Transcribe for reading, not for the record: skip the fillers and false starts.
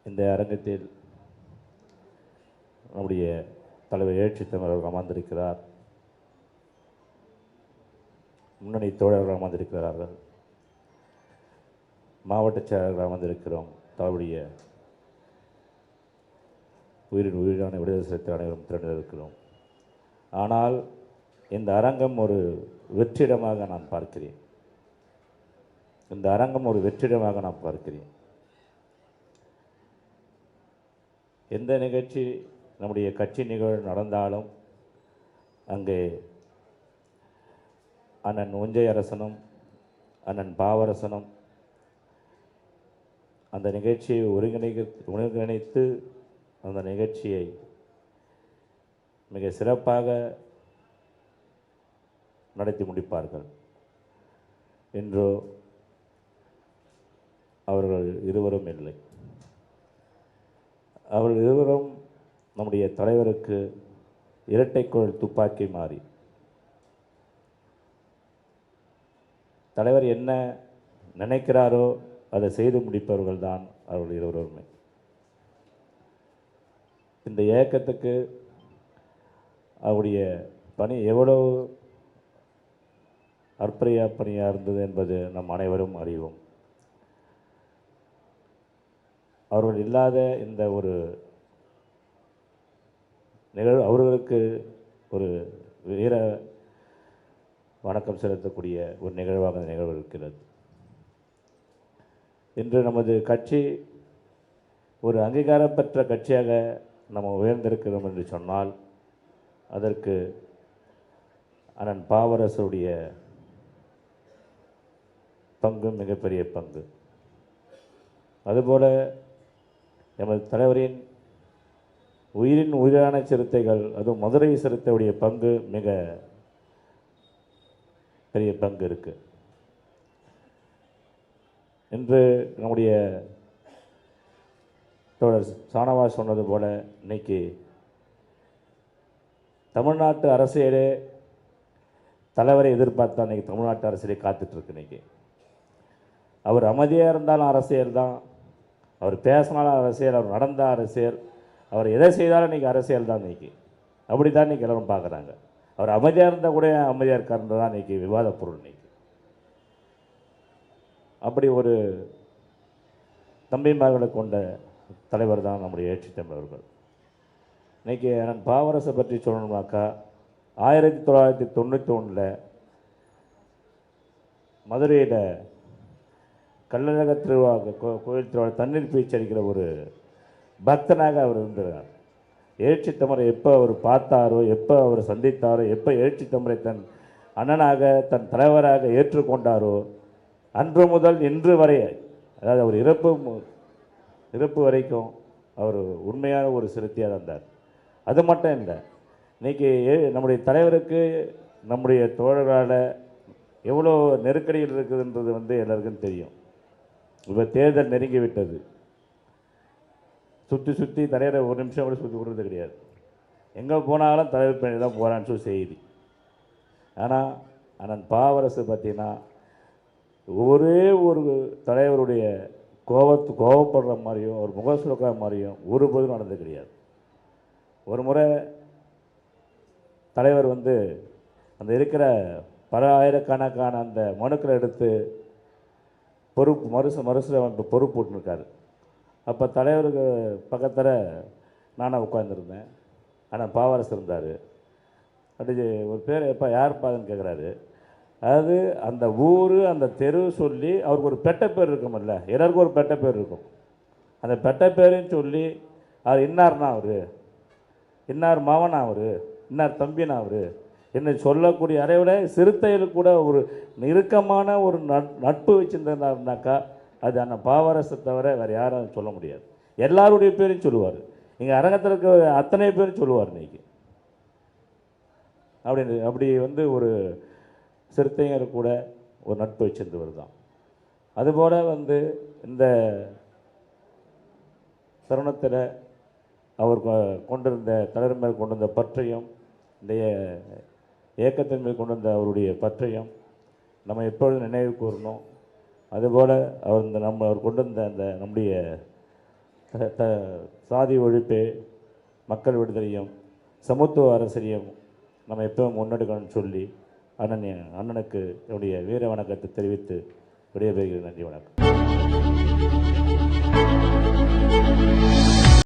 இந்த அரங்கத்தில் நம்முடைய தலைவர் எழுச்சி தமிழர்கள் அமர்ந்திருக்கிறார். முன்னணி தோழர்கள் அமர்ந்திருக்கிறார்கள். மாவட்ட செயலர்கள் அமர்ந்திருக்கிறோம். தன்னுடைய உயிரான விடுதலை சிறுத்தை அனைவரும் திரண்டிருக்கிறோம். ஆனால் இந்த அரங்கம் ஒரு வெற்றிடமாக நான் பார்க்கிறேன். இந்த அரங்கம் ஒரு வெற்றிடமாக நான் பார்க்கிறேன். எந்த நிகழ்ச்சி நம்முடைய கட்சி நிகழ்வு நடந்தாலும் அங்கே அண்ணன் உஞ்சை அரசனும் அண்ணன் பாவரசனும் அந்த நிகழ்ச்சியை ஒருங்கிணைத்து அந்த நிகழ்ச்சியை மிக சிறப்பாக நடத்தி முடிப்பார்கள். இன்றோ அவர்கள் இருவரும் இல்லை. அவர்கள் இருவரும் நம்முடைய தலைவருக்கு இரட்டைக்குழல் துப்பாக்கி மாறி தலைவர் என்ன நினைக்கிறாரோ அதை செய்து முடிப்பவர்கள் தான் அவர்கள் இருவருமே. இந்த இயக்கத்துக்கு அவருடைய பணி எவ்வளவு அர்ப்பணியா பணியாக இருந்தது என்பது நம் அனைவரும் அறிவோம். அவர்கள் இல்லாத இந்த ஒரு நிகழ்வு அவர்களுக்கு ஒரு வீர வணக்கம் செலுத்தக்கூடிய ஒரு நிகழ்வாக நிகழ்வு இருக்கிறது. இன்று நமது கட்சி ஒரு அங்கீகாரம் பெற்ற கட்சியாக நம்ம உயர்ந்திருக்கிறோம் என்று சொன்னால் அதற்கு அண்ணன் பாவரசுடைய பங்கு மிகப்பெரிய பங்கு. அதுபோல எமது தலைவரின் உயிரான சிறுத்தைகள், அதுவும் மதுரை சிறுத்தையுடைய பங்கு மிக பெரிய பங்கு இருக்குது. இன்று நம்முடைய தோழர் சானவாஸ் சொன்னது போல இன்னைக்கு தமிழ்நாட்டு அரசியலே தலைவரை எதிர்பார்த்தா இன்றைக்கி தமிழ்நாட்டு அரசியலே காத்துட்ருக்கு. இன்றைக்கி அவர் அமைதியாக இருந்தாலும் அரசியல் தான், அவர் பேசினாலும் அரசியல், அவர் நடந்த அரசியல், அவர் எதை செய்தாலும் இன்றைக்கி அரசியல் தான். இன்றைக்கி அப்படி தான் இன்றைக்கி எல்லோரும் பார்க்குறாங்க. அவர் அமைதியாக இருந்தால் கூட அமைதியாக இருக்காருன்றது தான் இன்றைக்கி விவாத பொருள். இன்றைக்கி அப்படி ஒரு தம்பிமார்களை கொண்ட தலைவர் தான் நம்முடைய எழுச்சி தமிழர்கள். இன்றைக்கி நான் பாவரசை பற்றி சொல்லணும்னாக்கா 1991 மதுரையில் கள்ளழக திருவிழா கோயில் திருவிழா தண்ணீர் பீச்சு அடிக்கிற ஒரு பக்தனாக அவர் இருந்தார். எழுச்சி தமிழரை எப்போ அவர் பார்த்தாரோ, எப்போ அவர் சந்தித்தாரோ, எப்போ எழுச்சி தமிழரை தன் அண்ணனாக தன் தலைவராக ஏற்றுக்கொண்டாரோ அன்று முதல் இன்று வரை, அதாவது அவர் இறப்பு வரைக்கும் அவர் உண்மையான ஒரு சிறுத்தையாக இருந்தார். அது மட்டும் இல்லை, இன்றைக்கி நம்முடைய தலைவருக்கு நம்முடைய தோழர்களால் எவ்வளோ நெருக்கடிகள் இருக்குதுன்றது எல்லாருக்கும் தெரியும். இப்போ தேர்தல் நெருங்கிவிட்டது. சுற்றி தலைவரை ஒரு நிமிஷம் கூட சுற்றி விடுறது கிடையாது. எங்கே போனாலும் தலைவர் பண்ணி தான் போகிறான்னு சொல்லி செய்தி. ஆனால் அண்ணன் பாவரசு பார்த்தீங்கன்னா ஒரே ஒரு தலைவருடைய கோவப்படுற மாதிரியும் ஒரு முகம் சுரக்கிற மாதிரியும் ஒருபோதும் நடந்தது கிடையாது. ஒரு முறை தலைவர் அந்த இருக்கிற பல ஆயிரக்கணக்கான அந்த மனுக்களை எடுத்து மறுசீரமைப்பு பொறுப்பு போட்டுருக்காரு. அப்போ தலைவருக்கு பக்கத்தில் நானாக உட்காந்துருந்தேன். ஆனால் பாவரசு இருந்தார். அப்படி ஒரு பேர் எப்போ யார் பாதுன்னு கேட்குறாரு. அதாவது அந்த ஊர் அந்த தெரு சொல்லி அவருக்கு ஒரு பெட்ட பேர் இருக்குமில்ல, எல்லாருக்கும் ஒரு பெட்ட பேர் இருக்கும். அந்த பெட்ட பேருன்னு சொல்லி அவர் இன்னார்னா அவர், இன்னார் மாவனா அவர், இன்னார் தம்பினா அவர் என்ன சொல்லக்கூடிய அறையோட சிறுத்தைகளுக்கு கூட ஒரு நெருக்கமான ஒரு நட்பு வச்சுருந்தாருனாக்கா அது அந்த பாவரசை தவிர வேறு யாரும் சொல்ல முடியாது. எல்லாருடைய பேரையும் சொல்லுவார். இங்கே அரங்கத்தில் இருக்க அத்தனை பேரும் சொல்லுவார் இன்றைக்கி. அப்படி ஒரு சிறுத்தைங்க கூட ஒரு நட்பு வச்சிருந்தவர் தான். அதுபோல் இந்த தருணத்தில் அவர் கொண்டிருந்த தலைவர் மேல் கொண்டிருந்த பற்றையும் இந்த இயக்கத்தின் மேல் கொண்டிருந்த அவருடைய பற்றையும் நம்ம எப்பொழுதும் நினைவு கூறணும். அதுபோல் அவர் அவர் கொண்டிருந்த அந்த நம்முடைய சாதி ஒழிப்பு, மக்கள் விடுதலையும், சமத்துவ அரசியலையும் நம்ம எப்பவும் முன்னெடுக்கணும்னு சொல்லி அண்ணனுக்கு என்னுடைய வீர வணக்கத்தை தெரிவித்து விடைபெறுகிறேன். நன்றி, வணக்கம்.